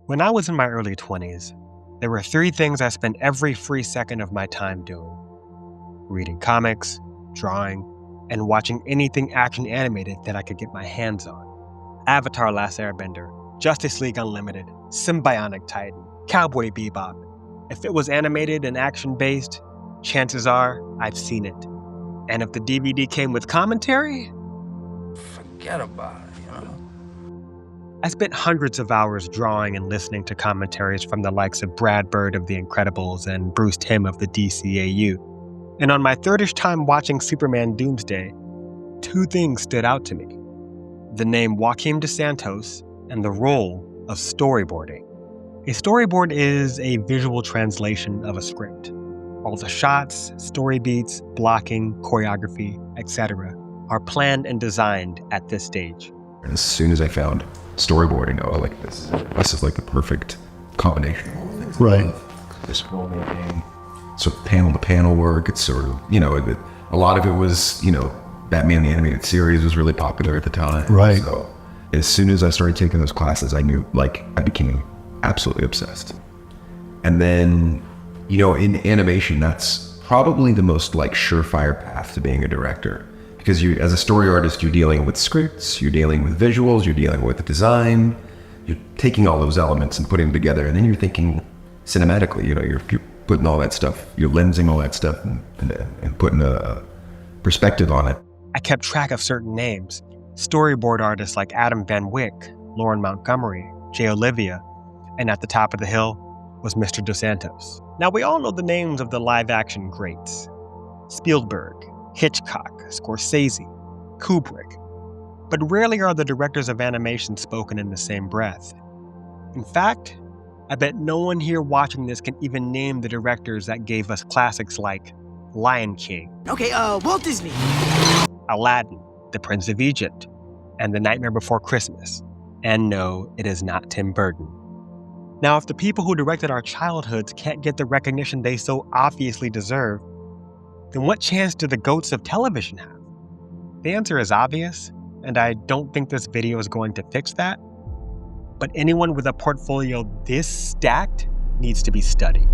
When I was in my early 20s, there were three things I spent every free second of my time doing: reading comics, drawing, and watching anything action animated that I could get my hands on. Avatar: Last Airbender, Justice League Unlimited, Symbionic Titan, Cowboy Bebop. If it was animated and action-based, chances are I've seen it. And if the DVD came with commentary, forget about it, I spent hundreds of hours drawing and listening to commentaries from the likes of Brad Bird of The Incredibles and Bruce Timm of the DCAU. And on my thirdish time watching Superman Doomsday, two things stood out to me: the name Joaquim Dos Santos and the role of storyboarding. A storyboard is a visual translation of a script. All the shots, story beats, blocking, choreography, etc. are planned and designed at this stage. And as soon as I found storyboarding, oh, like this is like the perfect combination of all the things. Right. This filmmaking, sort of panel-to-panel work. It's sort of, a lot of it was, Batman the Animated Series was really popular at the time. Right. So as soon as I started taking those classes, I knew, I became absolutely obsessed. And then, in animation, that's probably the most surefire path to being a director. Because you, as a story artist, you're dealing with scripts, you're dealing with visuals, you're dealing with the design, you're taking all those elements and putting them together, and then you're thinking cinematically, you're putting all that stuff, you're lensing all that stuff and putting a perspective on it. I kept track of certain names: storyboard artists like Adam Van Wyck, Lauren Montgomery, Jay Olivia, and at the top of the hill was Mr. Dos Santos. Now, we all know the names of the live-action greats: Spielberg, Hitchcock, Scorsese, Kubrick. But rarely are the directors of animation spoken in the same breath. In fact, I bet no one here watching this can even name the directors that gave us classics like Lion King. Okay, Walt Disney. Aladdin, The Prince of Egypt, and The Nightmare Before Christmas. And no, it is not Tim Burton. Now, if the people who directed our childhoods can't get the recognition they so obviously deserve, then what chance do the goats of television have? The answer is obvious, and I don't think this video is going to fix that. But anyone with a portfolio this stacked needs to be studied.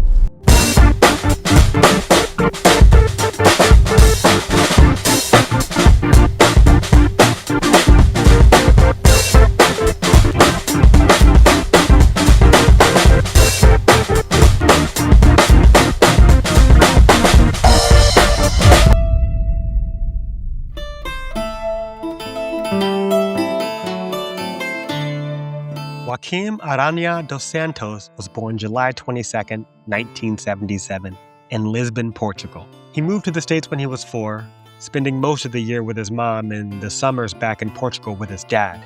Joaquim Aranha dos Santos was born July 22, 1977, in Lisbon, Portugal. He moved to the States when he was 4, spending most of the year with his mom and the summers back in Portugal with his dad.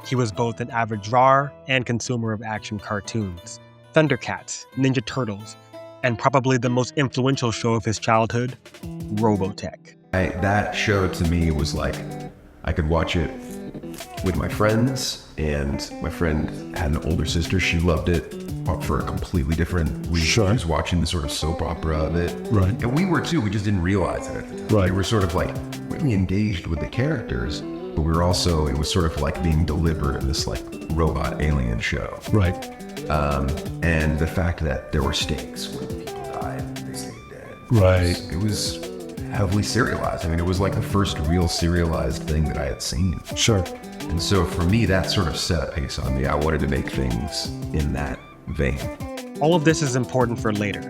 He was both an avid drawer and consumer of action cartoons: Thundercats, Ninja Turtles, and probably the most influential show of his childhood, Robotech. That show to me was like, I could watch it with my friends, and my friend had an older sister. She loved it for a completely different reason. Sure. She was watching the sort of soap opera of it. Right. And we were too, we just didn't realize it at the time. Right. We were sort of really engaged with the characters, but we were also, it was sort of like being delivered in this robot alien show. Right. And the fact that there were stakes when people died, they stayed dead. Right. It was heavily serialized. I mean, it was like the first real serialized thing that I had seen. Sure. And so for me, that sort of set a pace on me. I wanted to make things in that vein. All of this is important for later,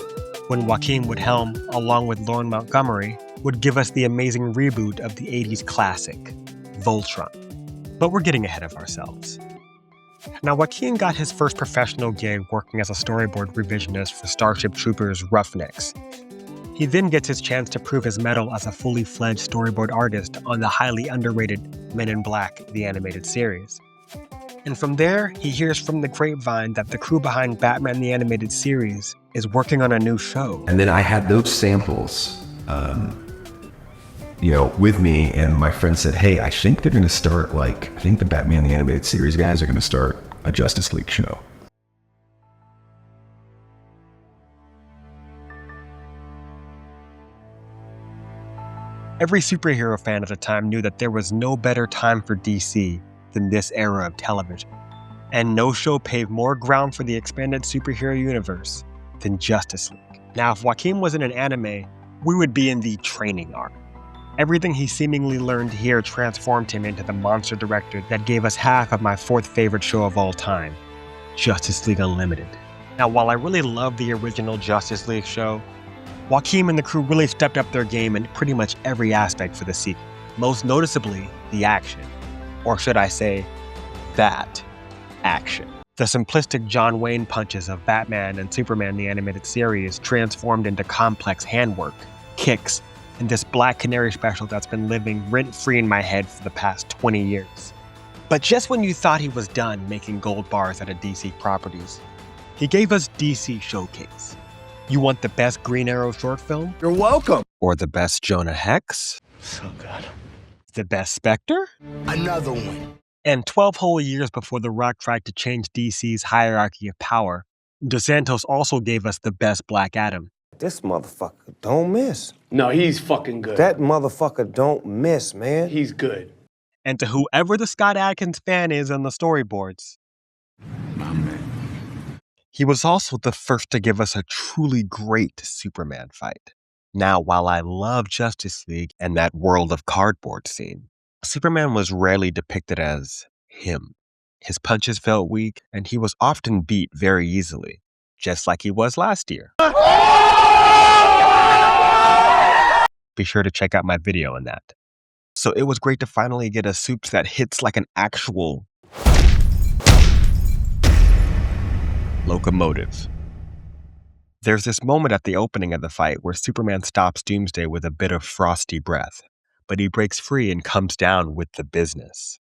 when Joaquim would helm, along with Lauren Montgomery, would give us the amazing reboot of the 80s classic, Voltron. But we're getting ahead of ourselves. Now, Joaquim got his first professional gig working as a storyboard revisionist for Starship Troopers Roughnecks. He then gets his chance to prove his mettle as a fully fledged storyboard artist on the highly underrated Men in Black, the animated series. And from there, he hears from the grapevine that the crew behind Batman the Animated Series is working on a new show. And then I had those samples, with me, and my friend said, hey, I think they're going to start, I think the Batman the Animated Series guys are going to start a Justice League show. Every superhero fan at the time knew that there was no better time for DC than this era of television. And no show paved more ground for the expanded superhero universe than Justice League. Now, if Joaquim was in an anime, we would be in the training arc. Everything he seemingly learned here transformed him into the monster director that gave us half of my fourth favorite show of all time, Justice League Unlimited. Now, while I really love the original Justice League show, Joaquim and the crew really stepped up their game in pretty much every aspect for the sequel. Most noticeably, the action. Or should I say, that action. The simplistic John Wayne punches of Batman and Superman the animated series transformed into complex handwork, kicks, and this Black Canary special that's been living rent-free in my head for the past 20 years. But just when you thought he was done making gold bars out of DC properties, he gave us DC Showcase. You want the best Green Arrow short film? You're welcome. Or the best Jonah Hex? So good. The best Spectre? Another one. And 12 whole years before The Rock tried to change DC's hierarchy of power, Dos Santos also gave us the best Black Adam. This motherfucker don't miss. No, he's fucking good. That motherfucker don't miss, man. He's good. And to whoever the Scott Adkins fan is on the storyboards, My man. he was also the first to give us a truly great Superman fight. Now, while I love Justice League and that world of cardboard scene, Superman was rarely depicted as him. His punches felt weak, and he was often beat very easily, just like he was last year. Be sure to check out my video on that. So it was great to finally get a Supes that hits like an actual locomotive. There's this moment at the opening of the fight where Superman stops Doomsday with a bit of frosty breath, but he breaks free and comes down with the business.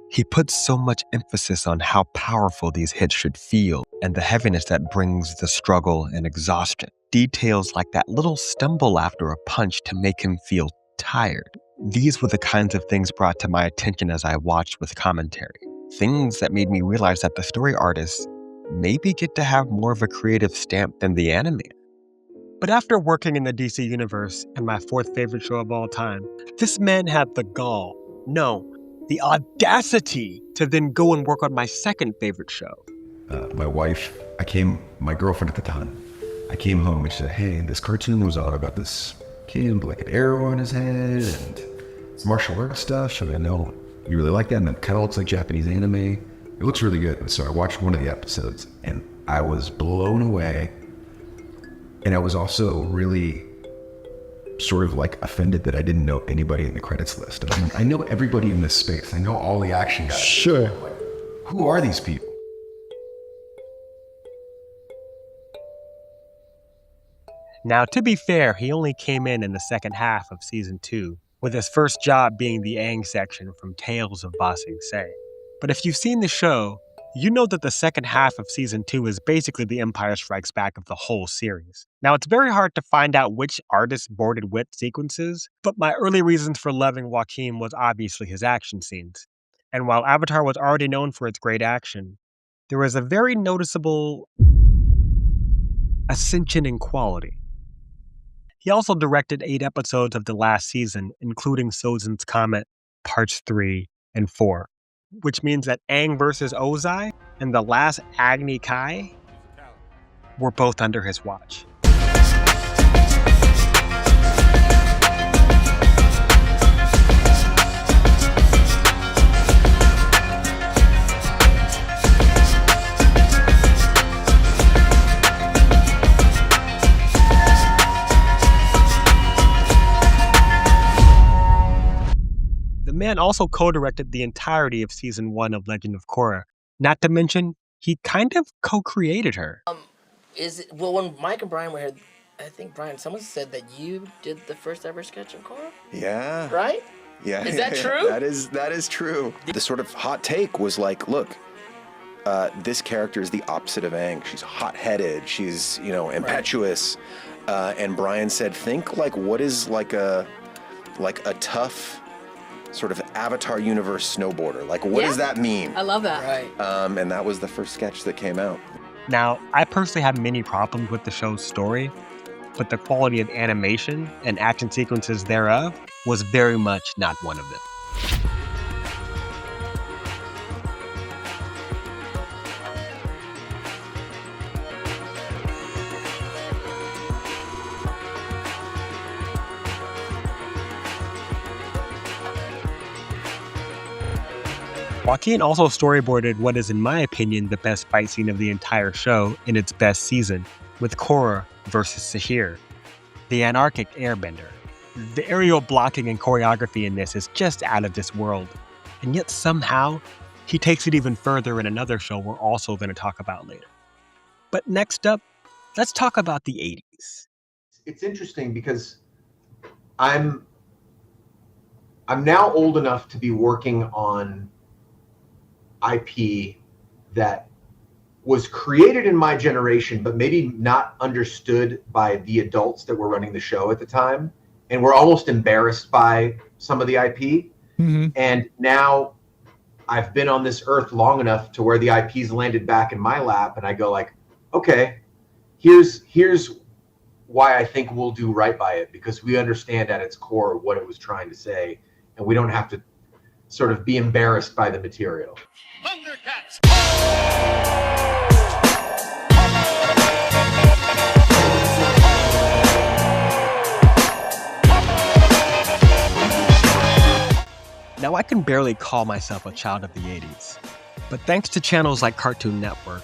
He puts so much emphasis on how powerful these hits should feel and the heaviness that brings the struggle and exhaustion. Details like that little stumble after a punch to make him feel tired. These were the kinds of things brought to my attention as I watched with commentary. Things that made me realize that the story artists maybe get to have more of a creative stamp than the animator. But after working in the DC universe and my fourth favorite show of all time, this man had the gall, no, the audacity to then go and work on my second favorite show. My girlfriend at the time, I came home and she said, hey, this cartoon was all about this kid with like an arrow on his head and it's martial arts stuff. And I know you really like that. And it kind of looks like Japanese anime. It looks really good. So I watched one of the episodes and I was blown away. And I was also really sort of like offended that I didn't know anybody in the credits list. I mean, I know everybody in this space. I know all the action guys. Sure. Like, who are these people? Now, to be fair, he only came in the second half of Season 2, with his first job being the Aang section from Tales of Ba Sing Se. But if you've seen the show, you know that the second half of Season 2 is basically the Empire Strikes Back of the whole series. Now, it's very hard to find out which artist boarded which sequences, but my early reasons for loving Joaquim was obviously his action scenes. And while Avatar was already known for its great action, there was a very noticeable ascension in quality. He also directed 8 episodes of the last season, including Sozin's Comet, Parts 3 and 4. Which means that Aang vs. Ozai and the last Agnai Kai were both under his watch. The man also co-directed the entirety of Season 1 of Legend of Korra. Not to mention, he kind of co-created her. When Mike and Brian were here, I think, Brian, someone said that you did the first ever sketch of Korra? Yeah. Right? Yeah. Is that true? That is true. The sort of hot take was like, look, this character is the opposite of Aang. She's hot-headed. She's, impetuous. And Brian said, think like what is like a tough sort of Avatar universe snowboarder. Like, what does that mean? I love that. Right. And that was the first sketch that came out. Now, I personally have many problems with the show's story, but the quality of animation and action sequences thereof was very much not one of them. Joaquin also storyboarded what is, in my opinion, the best fight scene of the entire show in its best season, with Korra versus Sahir, the anarchic airbender. The aerial blocking and choreography in this is just out of this world, and yet somehow he takes it even further in another show we're also going to talk about later. But next up, let's talk about the 80s. It's interesting because I'm now old enough to be working on IP that was created in my generation, but maybe not understood by the adults that were running the show at the time. And we're almost embarrassed by some of the IP. Mm-hmm. And now I've been on this earth long enough to where the IP's landed back in my lap, and I go like, okay, here's why I think we'll do right by it, because we understand at its core what it was trying to say, and we don't have to sort of be embarrassed by the material. Thundercats! Now, I can barely call myself a child of the 80s, but thanks to channels like Cartoon Network,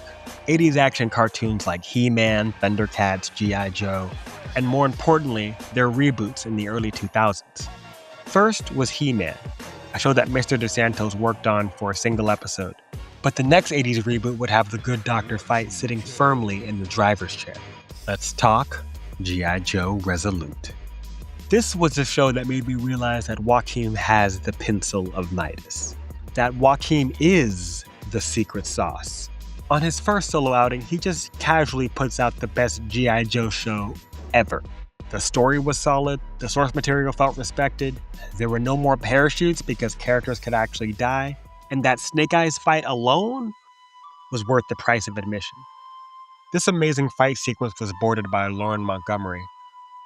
80s action cartoons like He-Man, Thundercats, G.I. Joe, and more importantly, their reboots in the early 2000s. First was He-Man, a show that Mr. Dos Santos worked on for a single episode. But the next 80s reboot would have the good doctor fight sitting firmly in the driver's chair. Let's talk G.I. Joe Resolute. This was the show that made me realize that Joaquim has the pencil of Midas. That Joaquim is the secret sauce. On his first solo outing, he just casually puts out the best G.I. Joe show ever. The story was solid, the source material felt respected, there were no more parachutes because characters could actually die, and that Snake Eyes fight alone was worth the price of admission. This amazing fight sequence was boarded by Lauren Montgomery,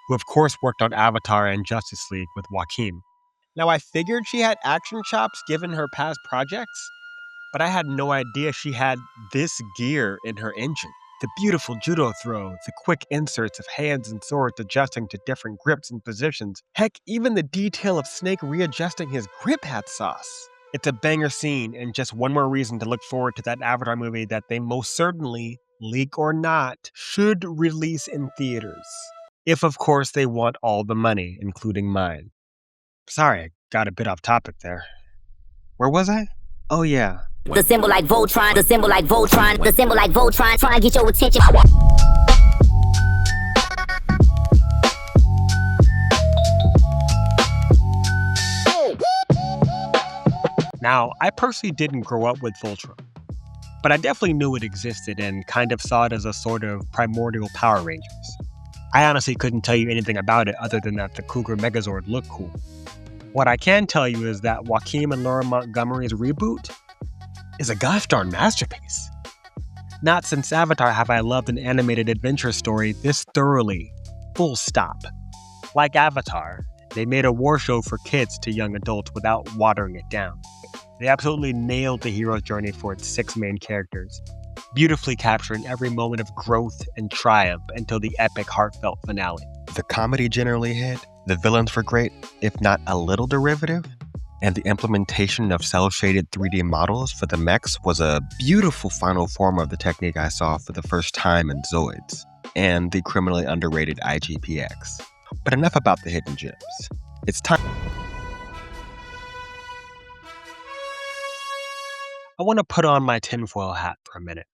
who of course worked on Avatar and Justice League with Joaquim. Now, I figured she had action chops given her past projects, but I had no idea she had this gear in her engine. The beautiful judo throw, the quick inserts of hands and swords adjusting to different grips and positions. Heck, even the detail of Snake readjusting his grip had sauce. It's a banger scene, and just one more reason to look forward to that Avatar movie that they most certainly, leak or not, should release in theaters. If, of course, they want all the money, including mine. Sorry, I got a bit off topic there. Where was I? Oh yeah. The symbol like Voltron, the symbol like Voltron, the symbol like Voltron, try and get your attention. Now, I personally didn't grow up with Voltron, but I definitely knew it existed and kind of saw it as a sort of primordial Power Rangers. I honestly couldn't tell you anything about it other than that the Cougar Megazord looked cool. What I can tell you is that Joaquim and Lauren Montgomery's reboot is a gosh darn masterpiece. Not since Avatar have I loved an animated adventure story this thoroughly, full stop. Like Avatar, they made a war show for kids to young adults without watering it down. They absolutely nailed the hero's journey for its 6 main characters, beautifully capturing every moment of growth and triumph until the epic heartfelt finale. The comedy generally hit, the villains were great, if not a little derivative, and the implementation of cel-shaded 3D models for the mechs was a beautiful final form of the technique I saw for the first time in Zoids, and the criminally underrated IGPX. But enough about the hidden gems. It's time. I want to put on my tinfoil hat for a minute.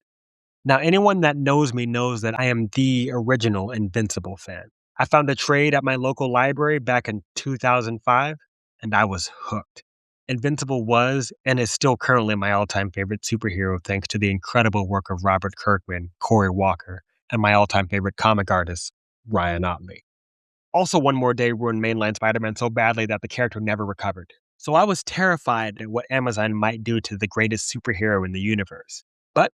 Now, anyone that knows me knows that I am the original Invincible fan. I found a trade at my local library back in 2005, and I was hooked. Invincible was and is still currently my all-time favorite superhero thanks to the incredible work of Robert Kirkman, Cory Walker, and my all-time favorite comic artist, Ryan Ottley. Also, One More Day ruined mainline Spider-Man so badly that the character never recovered. So I was terrified at what Amazon might do to the greatest superhero in the universe. But,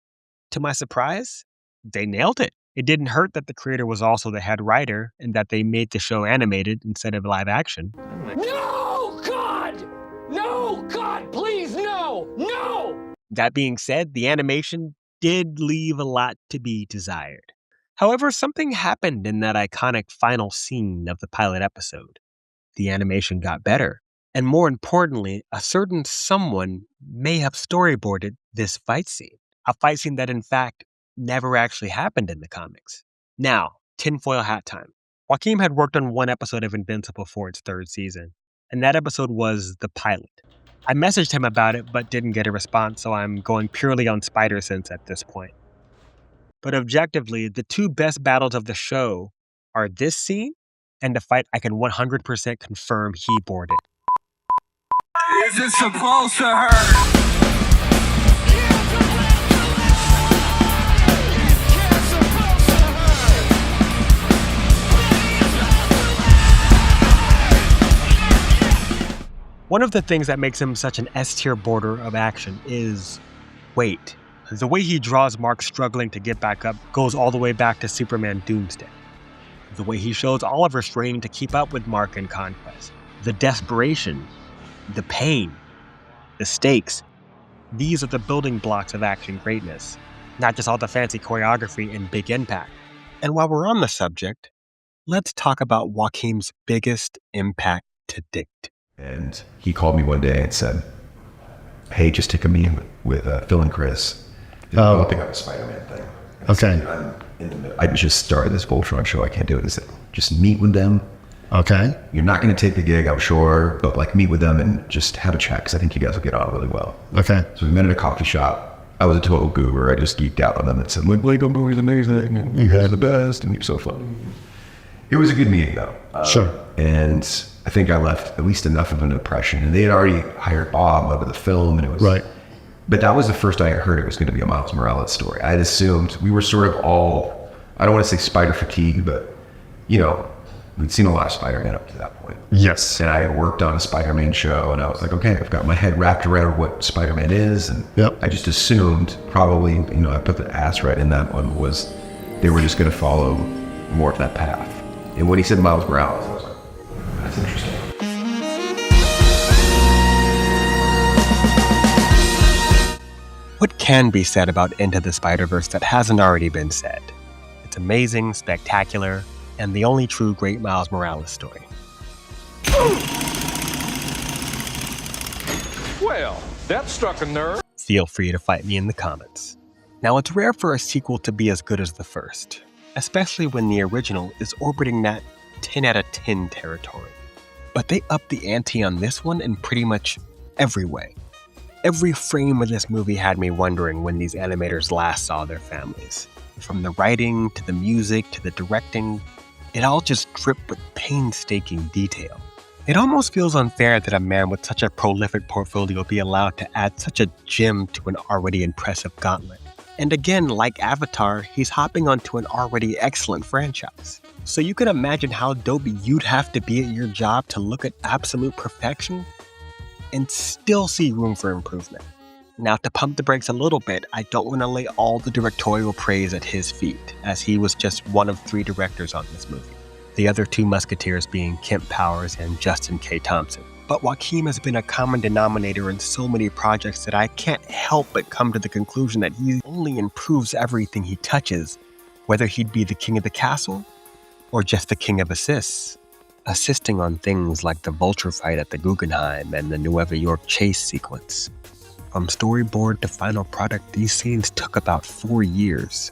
to my surprise, they nailed it. It didn't hurt that the creator was also the head writer and that they made the show animated instead of live action. No, God! No, God, please, no! No! That being said, the animation did leave a lot to be desired. However, something happened in that iconic final scene of the pilot episode. The animation got better. And more importantly, a certain someone may have storyboarded this fight scene. A fight scene that, in fact, never actually happened in the comics. Now, tinfoil hat time. Joaquim had worked on one episode of Invincible for its third season, and that episode was the pilot. I messaged him about it, but didn't get a response, so I'm going purely on spider sense at this point. But objectively, the two best battles of the show are this scene and the fight I can 100% confirm he boarded. Is it supposed to hurt? One of the things that makes him such an S-tier boarder of action is weight. The way he draws Mark struggling to get back up goes all the way back to Superman Doomsday. The way he shows Oliver straining to keep up with Mark in Conquest. The desperation, the pain, the stakes. These are the building blocks of action greatness, not just all the fancy choreography and big impact. And while we're on the subject, let's talk about Joaquim's biggest impact to date. And he called me one day and said, hey, just take a meeting with Phil and Chris. I don't think I'm a Spider-Man thing. Okay. I'm in the middle. I just started this Voltron show. I can't do it. He said, just meet with them. Okay. You're not going to take the gig, I'm sure, but like meet with them and just have a chat because I think you guys will get on really well. Okay. So we met at a coffee shop. I was a total goober. I just geeked out on them and said, look, Lego movie's amazing. And you guys are the best. And you're so fun. It was a good meeting, though. Sure. And I think I left at least enough of an impression. And they had already hired Bob over the film. And it was right. But that was the first I heard it was going to be a Miles Morales story. I had assumed we were sort of all, I don't want to say spider fatigue, but, you know, we'd seen a lot of Spider-Man up to that point. Yes. And I had worked on a Spider-Man show, and I was like, okay, I've got my head wrapped around what Spider-Man is. And I just assumed probably, you know, I put the ass right in that one, was they were just going to follow more of that path. And when he said Miles Morales, I was like, that's interesting. What can be said about Into the Spider-Verse that hasn't already been said? It's amazing, spectacular, and the only true great Miles Morales story. Well, that struck a nerve. Feel free to fight me in the comments. Now, it's rare for a sequel to be as good as the first, especially when the original is orbiting that 10 out of 10 territory. But they upped the ante on this one in pretty much every way. Every frame of this movie had me wondering when these animators last saw their families. From the writing, to the music, to the directing, it all just dripped with painstaking detail. It almost feels unfair that a man with such a prolific portfolio be allowed to add such a gem to an already impressive gauntlet. And again, like Avatar, he's hopping onto an already excellent franchise. So you can imagine how dopey you'd have to be at your job to look at absolute perfection and still see room for improvement. Now, to pump the brakes a little bit, I don't want to lay all the directorial praise at his feet, as he was just one of 3 directors on this movie. The other 2 musketeers being Kemp Powers and Justin K. Thompson. But Joaquim has been a common denominator in so many projects that I can't help but come to the conclusion that he only improves everything he touches, whether he'd be the king of the castle or just the king of assists. Assisting on things like the Vulture fight at the Guggenheim and the Nueva York chase sequence. From storyboard to final product, these scenes took about 4 years.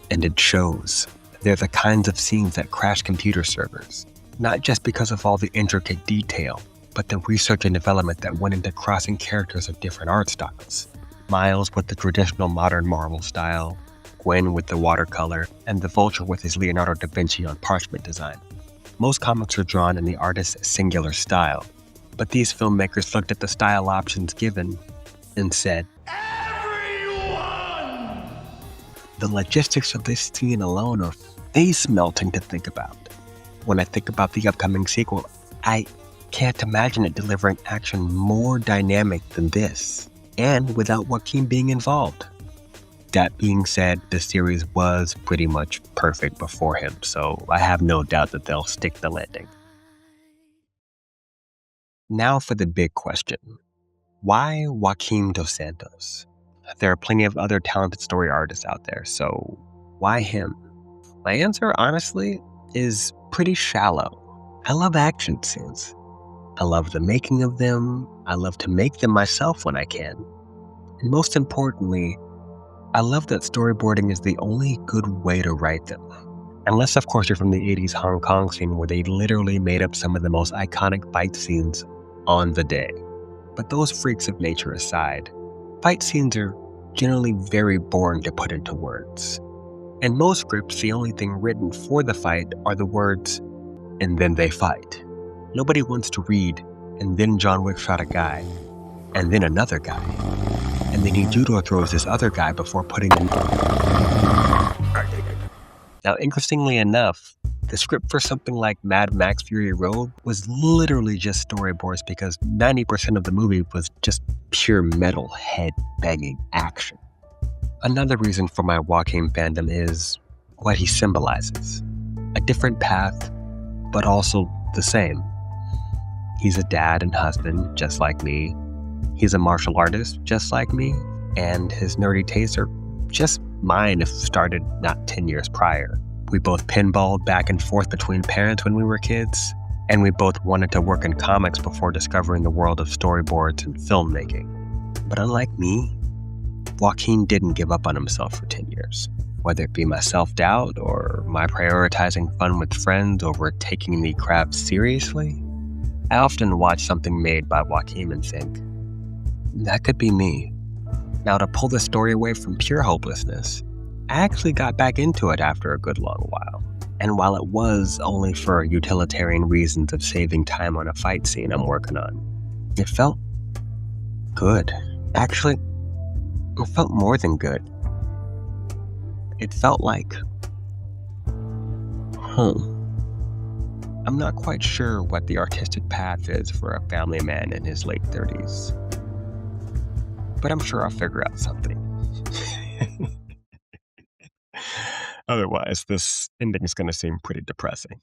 And it shows. They're the kinds of scenes that crash computer servers. Not just because of all the intricate detail, but the research and development that went into crossing characters of different art styles. Miles with the traditional modern Marvel style, Gwen with the watercolor, and the Vulture with his Leonardo da Vinci on parchment design. Most comics are drawn in the artist's singular style, but these filmmakers looked at the style options given and said, "Everyone!" The logistics of this scene alone are face-melting to think about. When I think about the upcoming sequel, I can't imagine it delivering action more dynamic than this, and without Joaquim being involved. That being said, the series was pretty much perfect before him, so I have no doubt that they'll stick the landing. Now for the big question. Why Joaquim Dos Santos? There are plenty of other talented story artists out there, so why him? My answer, honestly, is pretty shallow. I love action scenes. I love the making of them. I love to make them myself when I can. And most importantly, I love that storyboarding is the only good way to write them. Unless, of course, you're from the 80s Hong Kong scene where they literally made up some of the most iconic fight scenes on the day. But those freaks of nature aside, fight scenes are generally very boring to put into words. In most scripts, the only thing written for the fight are the words, and then they fight. Nobody wants to read, and then John Wick shot a guy, and then another guy, and then he judo throws this other guy before putting him. Now, interestingly enough, the script for something like Mad Max Fury Road was literally just storyboards because 90% of the movie was just pure metal head-banging action. Another reason for my Joaquim fandom is what he symbolizes. A different path, but also the same. He's a dad and husband, just like me. He's a martial artist, just like me. And his nerdy tastes are just mine if started not 10 years prior. We both pinballed back and forth between parents when we were kids, and we both wanted to work in comics before discovering the world of storyboards and filmmaking. But unlike me, Joaquim didn't give up on himself for 10 years. Whether it be my self-doubt or my prioritizing fun with friends over taking the craft seriously, I often watch something made by Joaquim and think, that could be me. Now, to pull the story away from pure hopelessness, I actually got back into it after a good long while. And while it was only for utilitarian reasons of saving time on a fight scene I'm working on, it felt good. Actually, it felt more than good. It felt like home. I'm not quite sure what the artistic path is for a family man in his late 30s, but I'm sure I'll figure out something. Otherwise, this ending is going to seem pretty depressing.